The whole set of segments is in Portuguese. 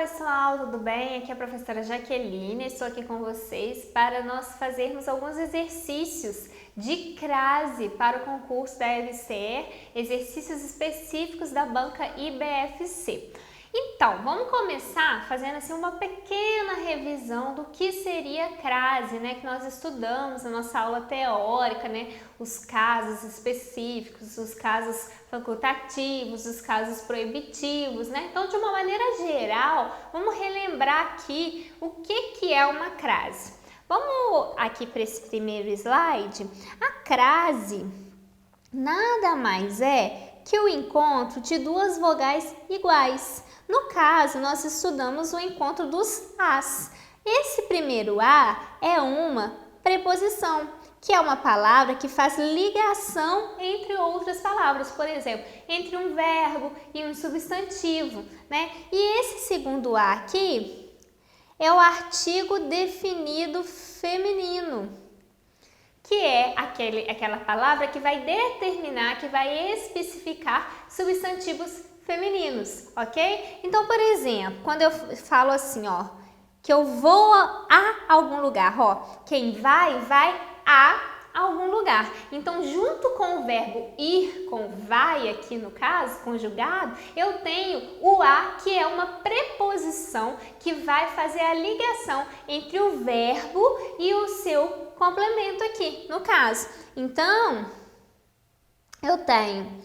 pessoal, tudo bem? Aqui é a professora Jaqueline, estou aqui com vocês para nós fazermos alguns exercícios de crase para o concurso da EBCE, exercícios específicos da banca IBFC. Então, vamos começar fazendo assim uma pequena revisão do que seria crase, né? Que nós estudamos na nossa aula teórica, né? Os casos específicos, os casos facultativos, os casos proibitivos, né? Então, de uma maneira geral, vamos relembrar aqui o que é uma crase. Vamos aqui para esse primeiro slide. A crase nada mais é que o encontro de duas vogais iguais. No caso, nós estudamos o encontro dos As. Esse primeiro A é uma preposição, que é uma palavra que faz ligação entre outras palavras, por exemplo, entre um verbo e um substantivo, né? E esse segundo A aqui é o artigo definido feminino, que é aquela palavra que vai determinar, que vai especificar substantivos femininos, ok? Então, por exemplo, quando eu falo assim, ó, que eu vou a algum lugar, ó, quem vai a algum lugar. Então, junto com o verbo ir, com vai aqui no caso, conjugado, eu tenho o a, que é uma preposição que vai fazer a ligação entre o verbo e o seu complemento aqui, no caso. Então, eu tenho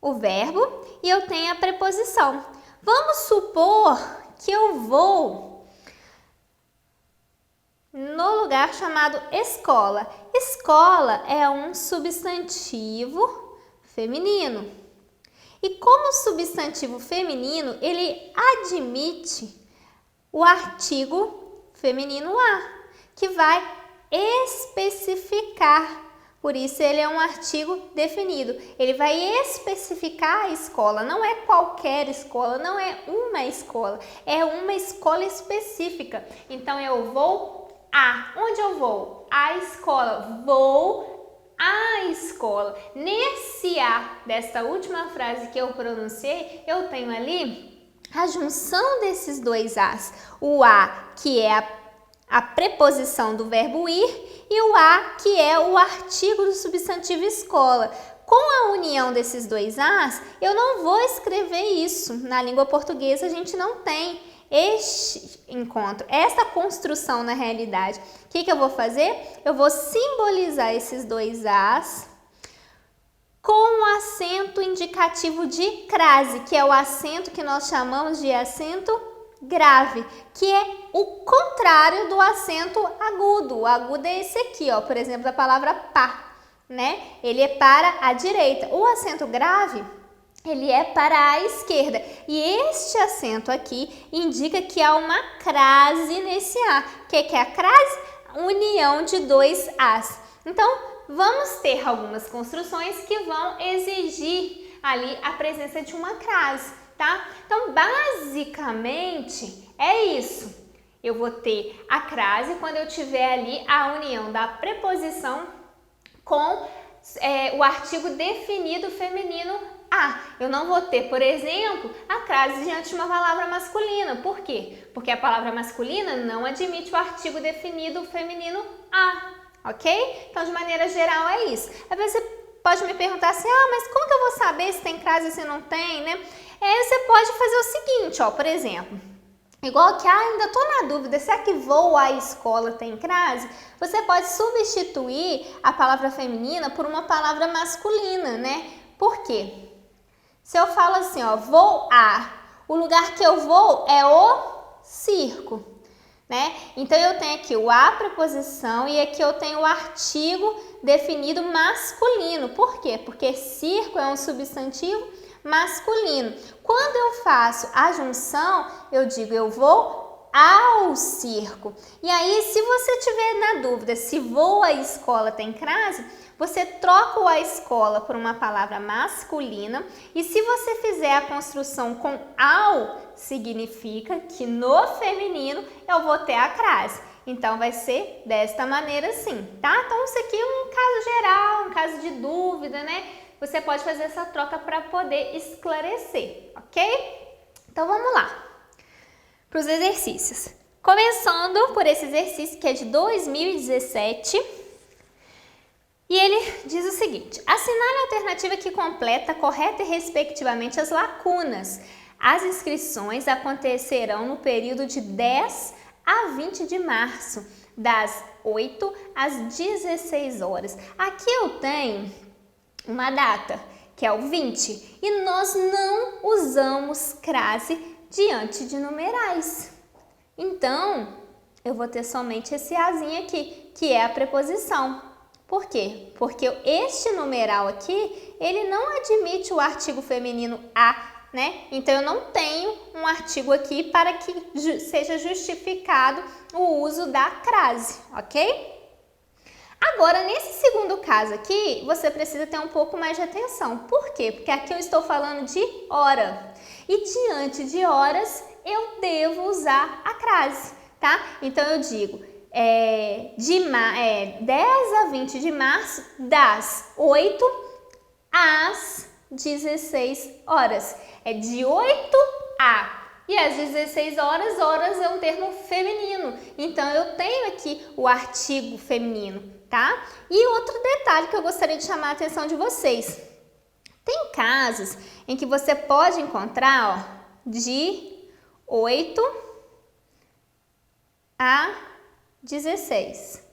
o verbo e eu tenho a preposição. Vamos supor que eu vou no lugar chamado escola. Escola é um substantivo feminino. E como substantivo feminino, ele admite o artigo feminino a, que vai especificar. Por isso, ele é um artigo definido. Ele vai especificar a escola. Não é qualquer escola, não é uma escola. É uma escola específica. Então, eu vou a. Onde eu vou? A escola. Vou à escola. Nesse a desta última frase que eu pronunciei, eu tenho ali a junção desses dois as. O a, que é a preposição do verbo ir, e o a, que é o artigo do substantivo escola. Com a união desses dois as, eu não vou escrever isso. Na língua portuguesa, a gente não tem este encontro, essa construção na realidade. O que eu vou fazer? Eu vou simbolizar esses dois as com o acento indicativo de crase, que é o acento que nós chamamos de acento grave, que é o contrário do acento agudo. O agudo é esse aqui, ó, por exemplo, a palavra pá, né? Ele é para a direita. O acento grave, ele é para a esquerda. E este acento aqui indica que há uma crase nesse A. O que é a crase? União de dois As. Então, vamos ter algumas construções que vão exigir ali a presença de uma crase, tá? Então, basicamente, é isso. Eu vou ter a crase quando eu tiver ali a união da preposição com o artigo definido feminino a. Eu não vou ter, por exemplo, a crase diante de uma palavra masculina. Por quê? Porque a palavra masculina não admite o artigo definido feminino a, ok? Então, de maneira geral, é isso. Às vezes você pode me perguntar assim, mas como que eu vou saber se tem crase ou se não tem, né? Você pode fazer o seguinte, ó, por exemplo, igual que ainda tô na dúvida, será que vou à escola tem crase? Você pode substituir a palavra feminina por uma palavra masculina, né? Por quê? Se eu falo assim, ó, vou a, o lugar que eu vou é o circo, né? Então, eu tenho aqui o a preposição e aqui eu tenho o artigo definido masculino. Por quê? Porque circo é um substantivo masculino. Quando eu faço a junção, eu digo eu vou ao circo. E aí, se você tiver na dúvida se vou à escola tem crase, você troca o a escola por uma palavra masculina e se você fizer a construção com ao, significa que no feminino eu vou ter a crase. Então, vai ser desta maneira sim, tá? Então, isso aqui é um caso geral, um caso de dúvida, né? Você pode fazer essa troca para poder esclarecer, ok? Então, vamos lá. para os exercícios. Começando por esse exercício que é de 2017. E ele diz o seguinte: assinale a alternativa que completa correta e respectivamente as lacunas. As inscrições acontecerão no período de 10 a 20 de março, das 8 às 16 horas. Aqui eu tenho uma data, que é o 20, e nós não usamos crase diante de numerais. Então, eu vou ter somente esse azinho aqui, que é a preposição. Por quê? Porque este numeral aqui, ele não admite o artigo feminino a, né? Então, eu não tenho um artigo aqui para que seja justificado o uso da crase, ok? Agora, nesse segundo caso aqui, você precisa ter um pouco mais de atenção. Por quê? Porque aqui eu estou falando de hora. E diante de horas, eu devo usar a crase, tá? Então, eu digo 10 a 20 de março, das 8 às 16 horas. É de 8 a. E às 16 horas, horas é um termo feminino. Então, eu tenho aqui o artigo feminino, tá? E outro detalhe que eu gostaria de chamar a atenção de vocês. Tem casos em que você pode encontrar, ó, de 8 a 16.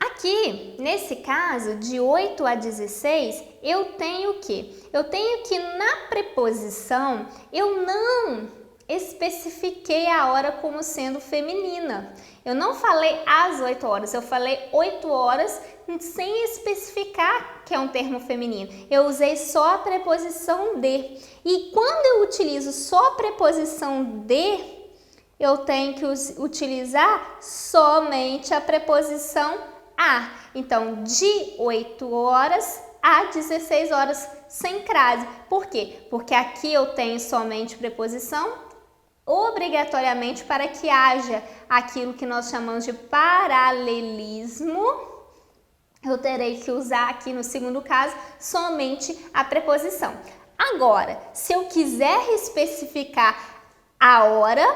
Aqui, nesse caso, de 8 a 16, eu tenho o quê? Eu tenho que na preposição, eu não especifiquei a hora como sendo feminina. Eu não falei às 8 horas, eu falei 8 horas sem especificar que é um termo feminino. Eu usei só a preposição de. E quando eu utilizo só a preposição de, eu tenho que utilizar somente a preposição a. Então, de 8 horas a 16 horas sem crase. Por quê? Porque aqui eu tenho somente preposição obrigatoriamente para que haja aquilo que nós chamamos de paralelismo. Eu terei que usar aqui no segundo caso somente a preposição. Agora, se eu quiser especificar a hora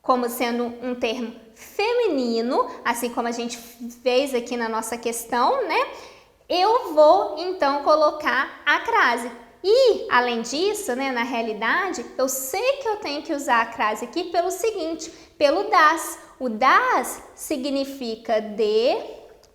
como sendo um termo feminino, assim como a gente fez aqui na nossa questão, né? Eu vou então colocar a crase. E, além disso, né, na realidade, eu sei que eu tenho que usar a crase aqui pelo seguinte, pelo das. O das significa de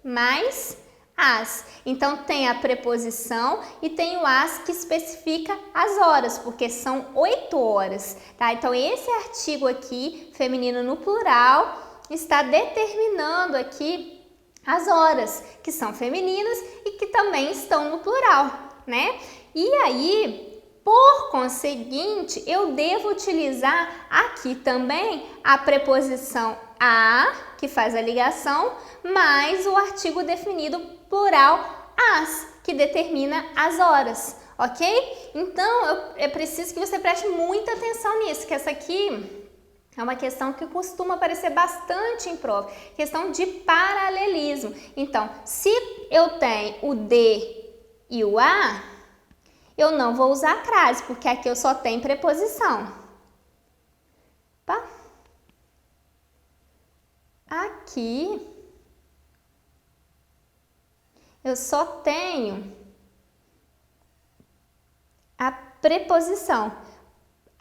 mais as. Então, tem a preposição e tem o as que especifica as horas, porque são 8 horas, tá? Então, esse artigo aqui, feminino no plural, está determinando aqui as horas, que são femininas e que também estão no plural, né? E aí, por conseguinte, eu devo utilizar aqui também a preposição a, que faz a ligação, mais o artigo definido plural as, que determina as horas, ok? Então, é preciso que você preste muita atenção nisso, que essa aqui é uma questão que costuma aparecer bastante em prova, questão de paralelismo. Então, se eu tenho o de e o a, eu não vou usar a crase, porque aqui eu só tenho preposição. Tá? Aqui eu só tenho a preposição.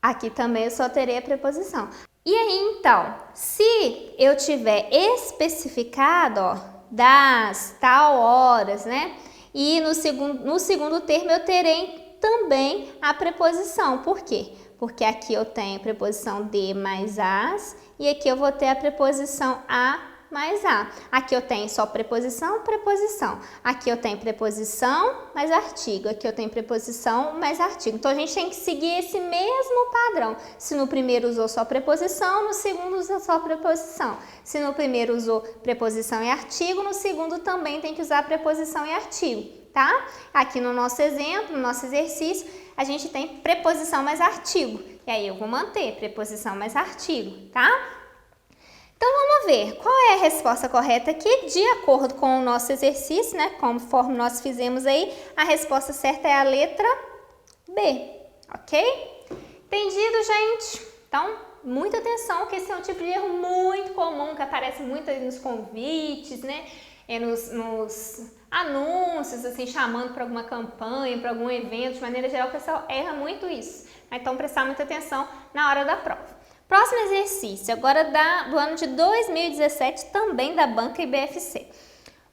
Aqui também eu só terei a preposição. E aí, então, se eu tiver especificado, ó, das tal horas, né? E no segundo termo eu terei também a preposição. Por quê? Porque aqui eu tenho a preposição de mais as e aqui eu vou ter a preposição a mais a. Aqui eu tenho só preposição, preposição. Aqui eu tenho preposição mais artigo. Aqui eu tenho preposição mais artigo. Então, a gente tem que seguir esse mesmo padrão. Se no primeiro usou só preposição, no segundo usou só preposição. Se no primeiro usou preposição e artigo, no segundo também tem que usar preposição e artigo, tá? Aqui no nosso exemplo, no nosso exercício, a gente tem preposição mais artigo. E aí, eu vou manter preposição mais artigo, tá? Então, vamos ver qual é a resposta correta aqui, de acordo com o nosso exercício, né? Conforme nós fizemos aí, a resposta certa é a letra B, ok? Entendido, gente? Então, muita atenção, que esse é um tipo de erro muito comum, que aparece muito aí nos convites, né? Nos anúncios, assim, chamando para alguma campanha, para algum evento, de maneira geral, o pessoal erra muito isso. Então, prestar muita atenção na hora da prova. Próximo exercício, agora do ano de 2017, também da banca IBFC.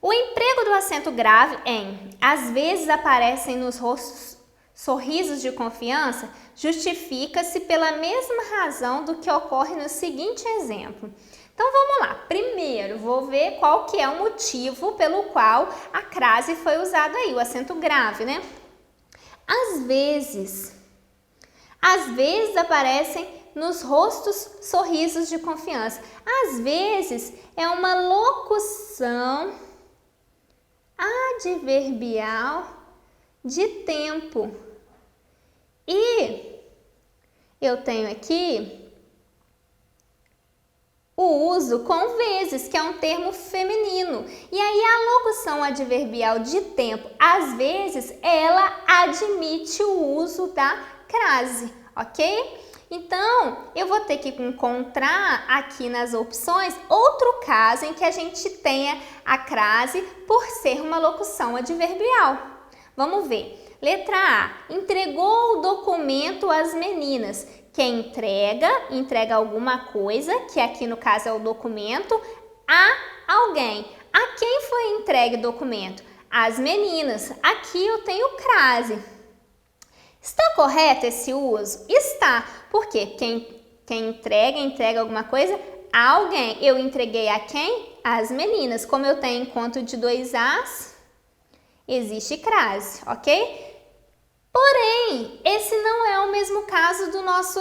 O emprego do acento grave em às vezes aparecem nos rostos sorrisos de confiança justifica-se pela mesma razão do que ocorre no seguinte exemplo. Então vamos lá, primeiro vou ver qual que é o motivo pelo qual a crase foi usada aí, o acento grave, né? Às vezes aparecem nos rostos sorrisos de confiança. Às vezes é uma locução adverbial de tempo. E eu tenho aqui o uso com vezes, que é um termo feminino. E aí a locução adverbial de tempo, às vezes, ela admite o uso da crase, ok? Então, eu vou ter que encontrar aqui nas opções outro caso em que a gente tenha a crase por ser uma locução adverbial. Vamos ver. Letra A. Entregou o documento às meninas. Quem entrega alguma coisa, que aqui no caso é o documento, a alguém. A quem foi entregue o documento? Às meninas. Aqui eu tenho crase. Está correto esse uso? Está. Por quê? Quem entrega alguma coisa a alguém. Eu entreguei a quem? Às meninas. Como eu tenho encontro de dois as, existe crase, ok? Porém, esse não é o mesmo caso do nosso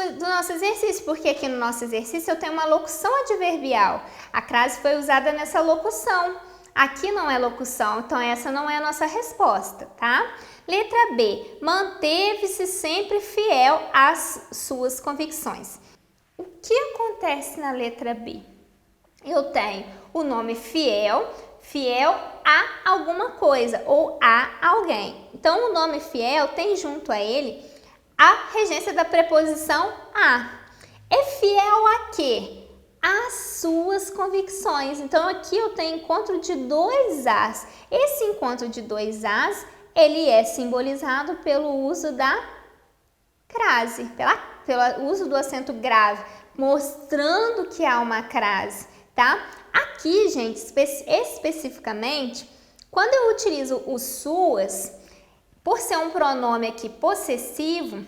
exercício, porque aqui no nosso exercício eu tenho uma locução adverbial. A crase foi usada nessa locução. Aqui não é locução, então essa não é a nossa resposta, tá? Letra B. Manteve-se sempre fiel às suas convicções. O que acontece na letra B? Eu tenho o nome fiel a alguma coisa ou a alguém. Então, o nome fiel tem junto a ele a regência da preposição a. É fiel a quê? Às suas convicções. Então, aqui eu tenho encontro de dois as. Esse encontro de dois as, ele é simbolizado pelo uso da crase, pelo uso do acento grave, mostrando que há uma crase, tá? Aqui, gente, especificamente, quando eu utilizo o suas, por ser um pronome aqui possessivo,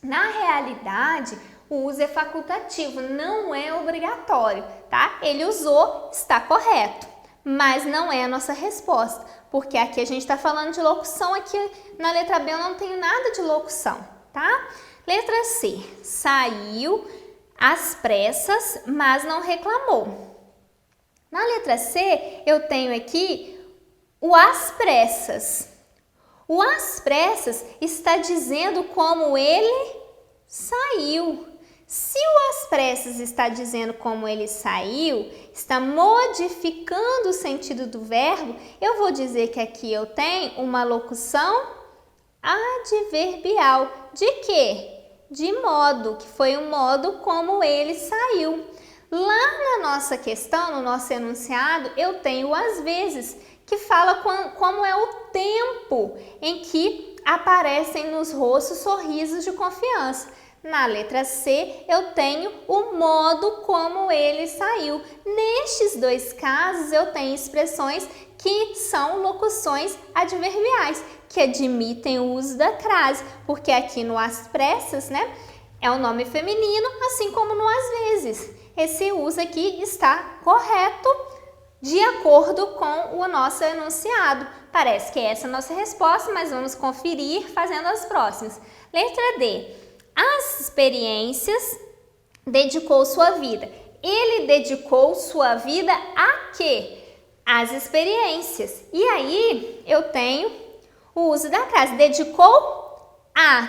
na realidade, o uso é facultativo, não é obrigatório, tá? Ele usou, está correto, mas não é a nossa resposta, porque aqui a gente está falando de locução, aqui na letra B eu não tenho nada de locução, tá? Letra C, saiu às pressas, mas não reclamou. Na letra C, eu tenho aqui o às pressas. O às pressas está dizendo como ele saiu. Se o às pressas está dizendo como ele saiu, está modificando o sentido do verbo, eu vou dizer que aqui eu tenho uma locução adverbial. De quê? De modo, que foi o modo como ele saiu. Lá na nossa questão, no nosso enunciado, eu tenho o às vezes, que fala como é o tempo em que aparecem nos rostos sorrisos de confiança. Na letra C, eu tenho o modo como ele saiu. Nestes dois casos, eu tenho expressões que são locuções adverbiais, que admitem o uso da crase, porque aqui no às pressas, né, é um nome feminino, assim como no às vezes. Esse uso aqui está correto de acordo com o nosso enunciado. Parece que essa é a nossa resposta, mas vamos conferir fazendo as próximas. Letra D. As experiências dedicou sua vida. Ele dedicou sua vida a quê? Às experiências. E aí eu tenho o uso da crase. Dedicou a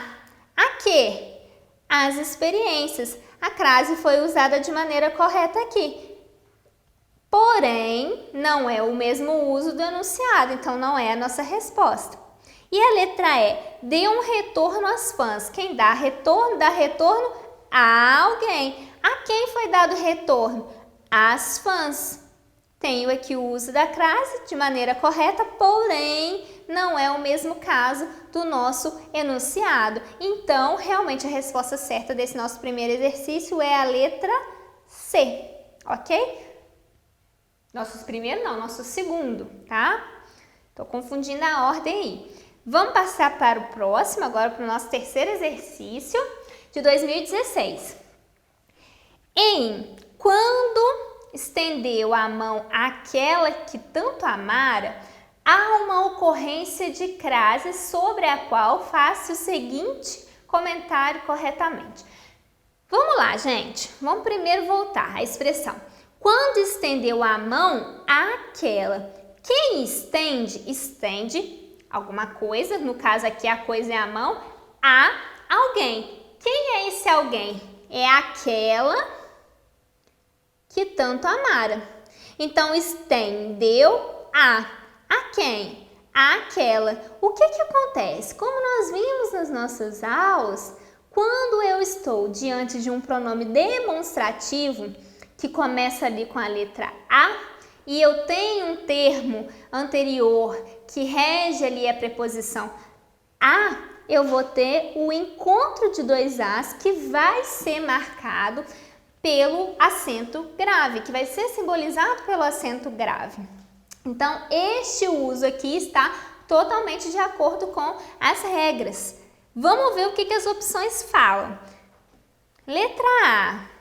quê? Às experiências. A crase foi usada de maneira correta aqui. Porém, não é o mesmo uso do enunciado, então não é a nossa resposta. E a letra E, dê um retorno às fãs. Quem dá retorno a alguém. A quem foi dado retorno? Às fãs. Tenho aqui o uso da crase de maneira correta, porém não é o mesmo caso do nosso enunciado. Então, realmente a resposta certa desse nosso primeiro exercício é a letra C, ok? Nosso primeiro não, nosso segundo, tá? Tô confundindo a ordem aí. Vamos passar para o próximo, agora para o nosso terceiro exercício de 2016. Quando estendeu a mão àquela que tanto amara, há uma ocorrência de crase sobre a qual faça o seguinte comentário corretamente. Vamos lá, gente. Vamos primeiro voltar à expressão. Quando estendeu a mão àquela. Quem estende, estende alguma coisa, no caso aqui a coisa é a mão, a alguém. Quem é esse alguém? É aquela que tanto amara. Então, estendeu a quem? Àquela. O que acontece? Como nós vimos nas nossas aulas, quando eu estou diante de um pronome demonstrativo, que começa ali com a letra A, e eu tenho um termo anterior que rege ali a preposição a, eu vou ter o encontro de dois As que vai ser marcado pelo acento grave, que vai ser simbolizado pelo acento grave. Então, este uso aqui está totalmente de acordo com as regras. Vamos ver o que as opções falam. Letra A.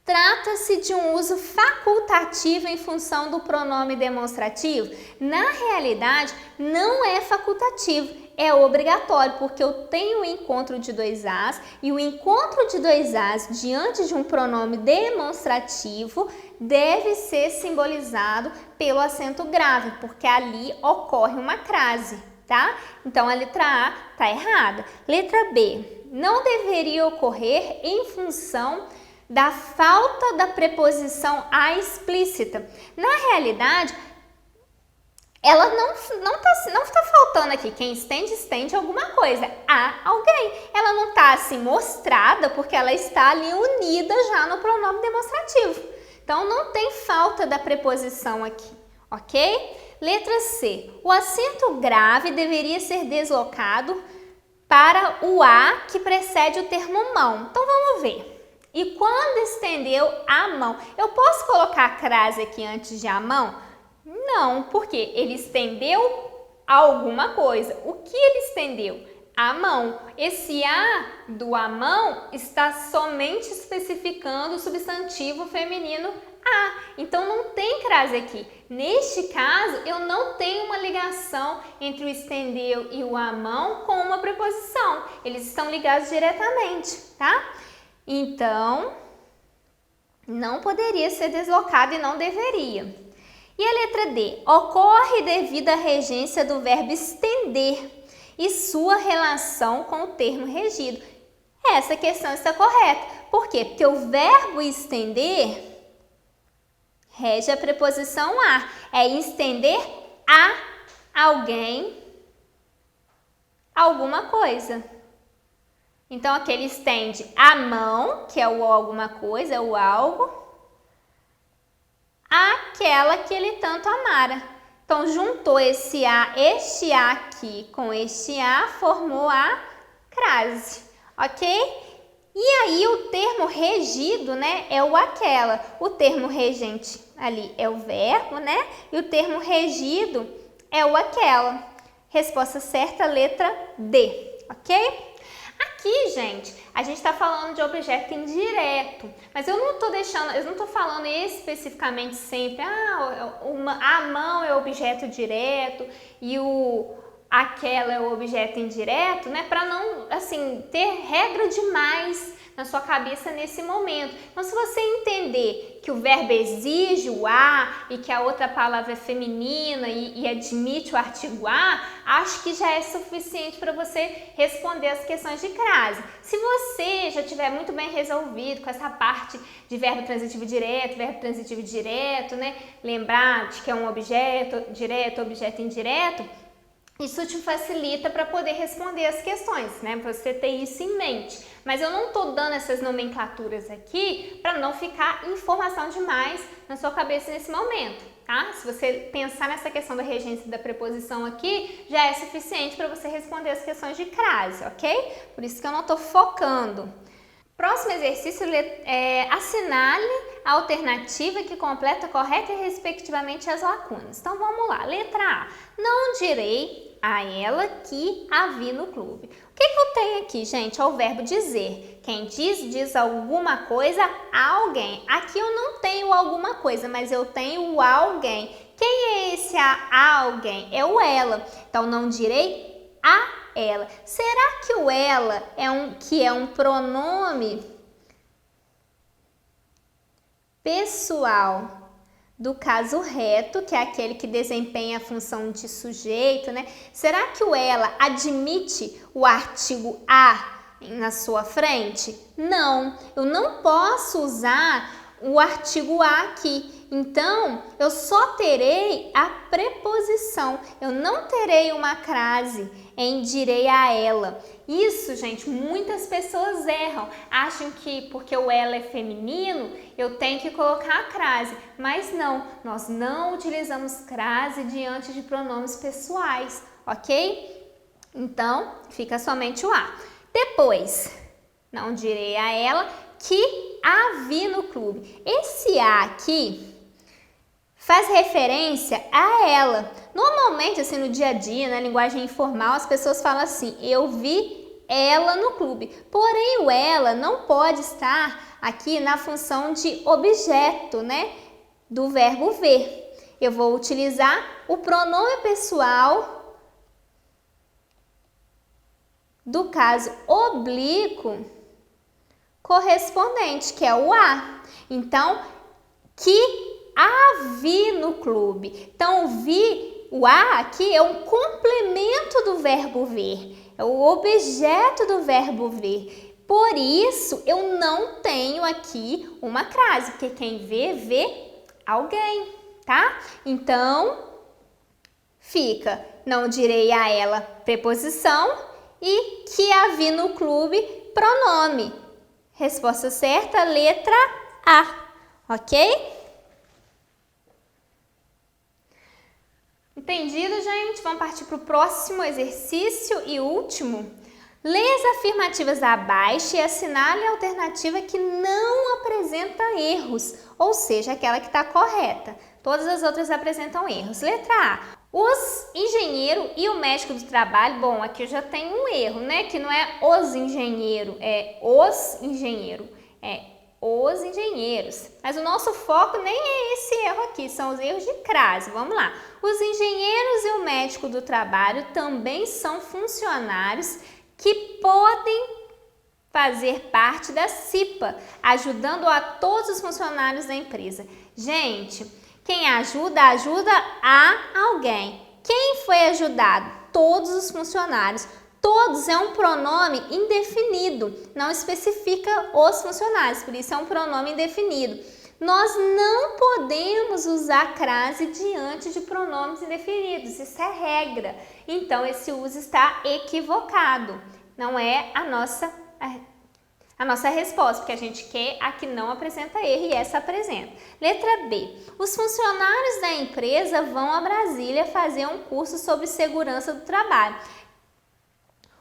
Trata-se de um uso facultativo em função do pronome demonstrativo? Na realidade, não é facultativo, é obrigatório, porque eu tenho o encontro de dois As e o encontro de dois As diante de um pronome demonstrativo deve ser simbolizado pelo acento grave, porque ali ocorre uma crase, tá? Então, a letra A está errada. Letra B. Não deveria ocorrer em função da falta da preposição a explícita. Na realidade, ela não tá faltando aqui. Quem estende, estende alguma coisa a alguém. Ela não está assim mostrada porque ela está ali unida já no pronome demonstrativo. Então, não tem falta da preposição aqui, ok? Letra C. O acento grave deveria ser deslocado para o A que precede o termo mão. Então, vamos ver. E quando estendeu a mão, eu posso colocar a crase aqui antes de a mão? Não, porque ele estendeu alguma coisa. O que ele estendeu? A mão. Esse a do a mão está somente especificando o substantivo feminino a. Então, não tem crase aqui. Neste caso, eu não tenho uma ligação entre o estendeu e o a mão com uma preposição. Eles estão ligados diretamente, tá? Então, não poderia ser deslocado e não deveria. E a letra D? Ocorre devido à regência do verbo estender e sua relação com o termo regido. Essa questão está correta. Por quê? Porque o verbo estender rege a preposição a. É estender a alguém alguma coisa. Então, aqui ele estende a mão, que é o alguma coisa, é o algo, àquela que ele tanto amara. Então, juntou este A aqui com este A, formou a crase, ok? E aí, o termo regido, né, é o aquela. O termo regente ali é o verbo, né? E o termo regido é o aquela. Resposta certa, letra D, ok? Aqui, gente, a gente está falando de objeto indireto, mas eu não estou falando especificamente sempre, a mão é objeto direto e aquela é o objeto indireto, né? Para não, assim, ter regra demais na sua cabeça nesse momento. Então, se você entender que o verbo exige o a e que a outra palavra é feminina e admite o artigo a, acho que já é suficiente para você responder as questões de crase. Se você já tiver muito bem resolvido com essa parte de verbo transitivo direto, né? Lembrar de que é um objeto direto, objeto indireto, Isso te facilita para poder responder as questões, né? Você ter isso em mente. Mas eu não estou dando essas nomenclaturas aqui para não ficar informação demais na sua cabeça nesse momento, tá? Se você pensar nessa questão da regência e da preposição aqui, já é suficiente para você responder as questões de crase, ok? Por isso que eu não estou focando. Próximo exercício é assinale a alternativa que completa correta e respectivamente as lacunas. Então vamos lá. Letra A. Não direi a ela que a vi no clube. O que eu tenho aqui, gente? É o verbo dizer. Quem diz alguma coisa a alguém. Aqui eu não tenho alguma coisa, mas eu tenho o alguém. Quem é esse alguém? É o ela. Então não direi a ela. Será que o ela é um pronome pessoal do caso reto, que é aquele que desempenha a função de sujeito, né? Será que o ela admite o artigo a na sua frente? Não, eu não posso usar o artigo a aqui. Então, eu só terei a preposição, eu não terei uma crase em direi a ela. Isso, gente, muitas pessoas erram, acham que porque o ela é feminino, eu tenho que colocar a crase, mas não, nós não utilizamos crase diante de pronomes pessoais, ok? Então, fica somente o a. Depois, não direi a ela que a vi no clube. Esse a aqui faz referência a ela. Normalmente, assim, no dia a dia, na linguagem informal, as pessoas falam assim, eu vi ela no clube. Porém, o ela não pode estar aqui na função de objeto, né, do verbo ver. Eu vou utilizar o pronome pessoal do caso oblíquo correspondente, que é o a. Então, que a vi no clube. Então, o a aqui é um complemento do verbo ver, é o objeto do verbo ver. Por isso, eu não tenho aqui uma crase, porque quem vê alguém, tá? Então, fica, não direi a ela preposição e que a vi no clube, pronome. Resposta certa, letra A, ok? Entendido, gente? Vamos partir para o próximo exercício e último. Leia as afirmativas abaixo e assinale a alternativa que não apresenta erros, ou seja, aquela que está correta. Todas as outras apresentam erros. Letra A. Os engenheiro e o médico do trabalho. Bom, aqui eu já tenho um erro, né? Que não é os engenheiro, é os engenheiro. É os engenheiros. Mas o nosso foco nem é esse erro aqui, são os erros de crase. Vamos lá. Os engenheiros e o médico do trabalho também são funcionários que podem fazer parte da CIPA, ajudando a todos os funcionários da empresa. Gente, quem ajuda a alguém. Quem foi ajudado? Todos os funcionários. Todos é um pronome indefinido, não especifica os funcionários, por isso é um pronome indefinido. Nós não podemos usar crase diante de pronomes indefinidos, isso é regra. Então, esse uso está equivocado, não é a nossa resposta, porque a gente quer a que não apresenta erro e essa apresenta. Letra B. Os funcionários da empresa vão a Brasília fazer um curso sobre segurança do trabalho.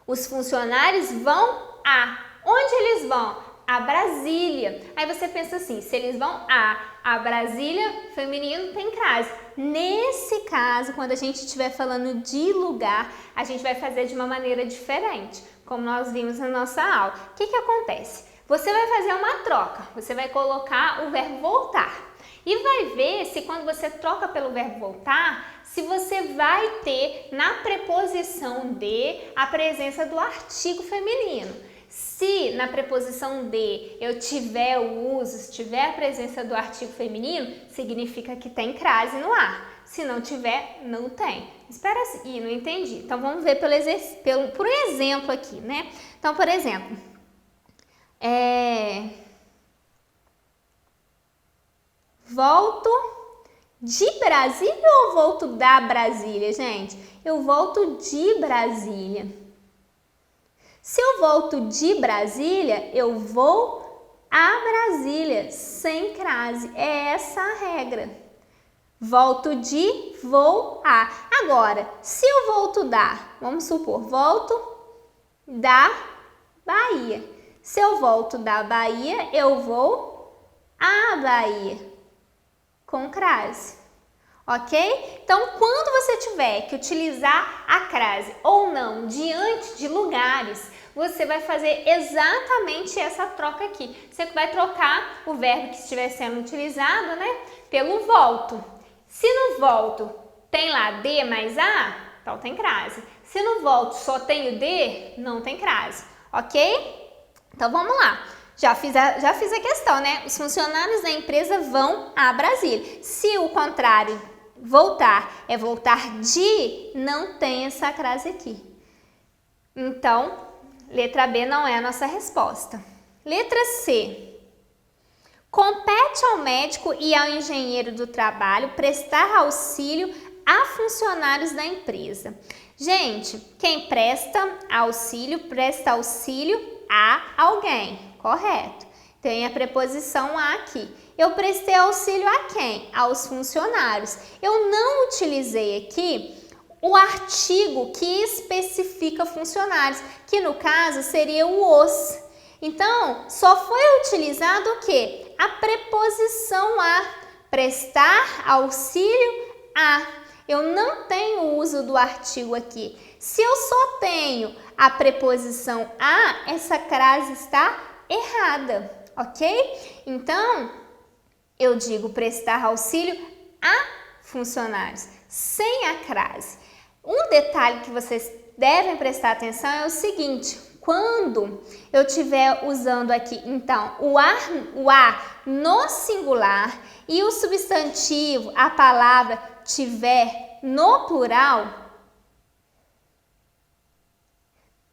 Os funcionários vão a. Onde eles vão? A Brasília. Aí você pensa assim, se eles vão a Brasília, feminino tem crase. Nesse caso, quando a gente estiver falando de lugar, a gente vai fazer de uma maneira diferente, como nós vimos na nossa aula. O que acontece? Você vai fazer uma troca, você vai colocar o verbo voltar. E vai ver se quando você troca pelo verbo voltar, se você vai ter na preposição de a presença do artigo feminino. Se na preposição de eu tiver o uso, se tiver a presença do artigo feminino, significa que tem crase no ar. Se não tiver, não tem. Espera aí, não entendi. Então vamos ver por exemplo aqui, né? Então, por exemplo, volto de Brasília ou volto da Brasília, gente? Eu volto de Brasília. Se eu volto de Brasília, eu vou a Brasília, sem crase. É essa a regra. Volto de, vou a. Agora, se eu volto da, vamos supor, volto da Bahia. Se eu volto da Bahia, eu vou à Bahia, com crase. Ok? Então, quando você tiver que utilizar a crase ou não diante de lugares, você vai fazer exatamente essa troca aqui. Você vai trocar o verbo que estiver sendo utilizado, né, pelo volto. Se no volto tem lá de mais a, então tem crase. Se no volto só tem o de, não tem crase. Ok? Então, vamos lá. Já fiz a questão, né? Os funcionários da empresa vão a Brasília. Se o contrário, voltar, é voltar de, não tem essa crase aqui. Então, letra B não é a nossa resposta. Letra C. Compete ao médico e ao engenheiro do trabalho prestar auxílio a funcionários da empresa. Gente, quem presta auxílio a alguém, correto? Tem a preposição a aqui. Eu prestei auxílio a quem? Aos funcionários. Eu não utilizei aqui o artigo que especifica funcionários, que no caso seria o os. Então, só foi utilizado o quê? A preposição a, prestar auxílio a. Eu não tenho o uso do artigo aqui. Se eu só tenho a preposição a, essa crase está errada, ok? Então, eu digo prestar auxílio a funcionários, sem a crase. Um detalhe que vocês devem prestar atenção é o seguinte: quando eu estiver usando aqui, então, o a no singular e o substantivo, a palavra, tiver no plural,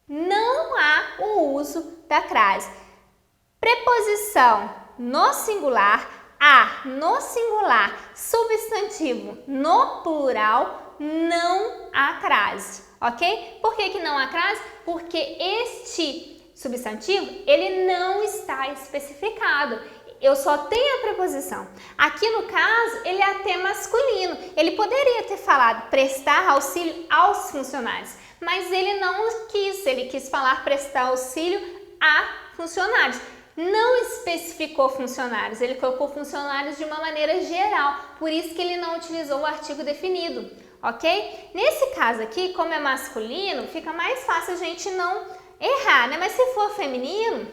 não há o uso da crase. Preposição no singular, a no singular, substantivo no plural, não há crase, ok? Por que não há crase? Porque este substantivo, ele não está especificado. Eu só tenho a preposição. Aqui no caso, ele é até masculino. Ele poderia ter falado prestar auxílio aos funcionários, mas ele não quis. Ele quis falar prestar auxílio a funcionários. Não especificou funcionários, ele colocou funcionários de uma maneira geral, por isso que ele não utilizou o artigo definido, ok? Nesse caso aqui, como é masculino, fica mais fácil a gente não errar, né? Mas se for feminino,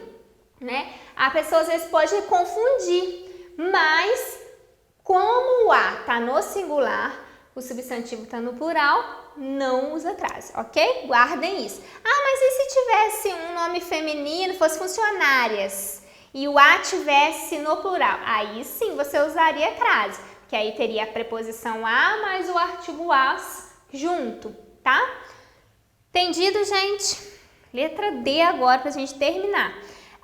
né, a pessoa às vezes pode confundir, mas como o a está no singular, o substantivo está no plural, não usa crase, ok? Guardem isso. Ah, mas e se tivesse um nome feminino, fosse funcionárias, e o a tivesse no plural? Aí sim você usaria crase, que aí teria a preposição a mais o artigo as junto, tá? Entendido, gente? Letra D agora para a gente terminar.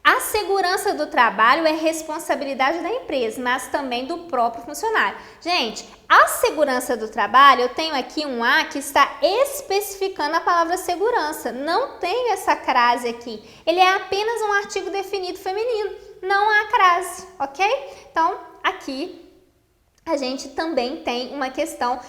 A segurança do trabalho é responsabilidade da empresa, mas também do próprio funcionário. Gente, a segurança do trabalho, eu tenho aqui um A que está especificando a palavra segurança. Não tem essa crase aqui. Ele é apenas um artigo definido feminino. Não há crase, ok? Então, aqui a gente também tem uma questão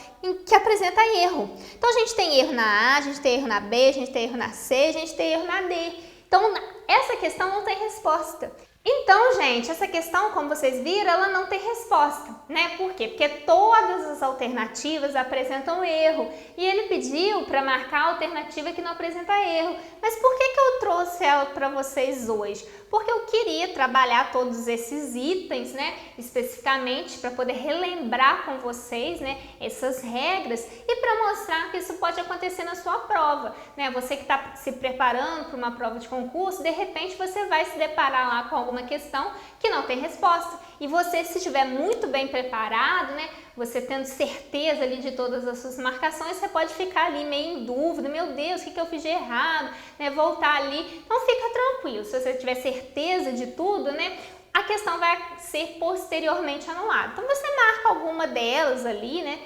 que apresenta erro. Então, a gente tem erro na A, a gente tem erro na B, a gente tem erro na C, a gente tem erro na D. Então, essa questão não tem resposta. Então, gente, essa questão, como vocês viram, ela não tem resposta, né? Por quê? Porque todas as alternativas apresentam erro. E ele pediu para marcar a alternativa que não apresenta erro. Mas por que eu trouxe ela para vocês hoje? Porque eu queria trabalhar todos esses itens, né? Especificamente para poder relembrar com vocês, né? Essas regras e para mostrar que isso pode acontecer na sua prova, né? Você que está se preparando para uma prova de concurso, de repente você vai se deparar lá com alguma questão que não tem resposta. E você, se estiver muito bem preparado, né, você tendo certeza ali de todas as suas marcações, você pode ficar ali meio em dúvida, meu Deus, o que eu fiz de errado, né, voltar ali. Então fica tranquilo, se você tiver certeza de tudo, né, a questão vai ser posteriormente anulada. Então você marca alguma delas ali, né,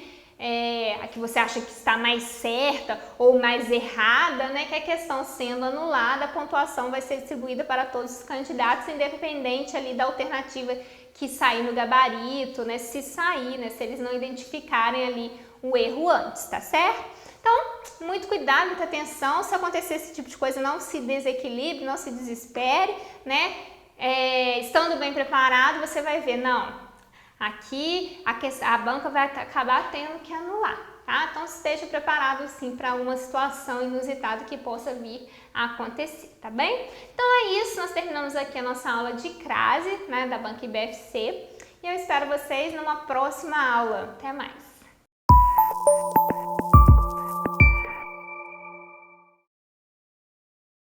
a que você acha que está mais certa ou mais errada, né, que a questão sendo anulada, a pontuação vai ser distribuída para todos os candidatos, independente ali da alternativa que sair no gabarito, né, se sair, né, se eles não identificarem ali o erro antes, tá certo? Então, muito cuidado, muita atenção, se acontecer esse tipo de coisa, não se desequilibre, não se desespere, né? Estando bem preparado, você vai ver, não, aqui a banca vai acabar tendo que anular, tá? Então esteja preparado sim para alguma situação inusitada que possa vir a acontecer, tá bem? Então é isso, nós terminamos aqui a nossa aula de crase, né, da banca IBFC, e eu espero vocês numa próxima aula. Até mais!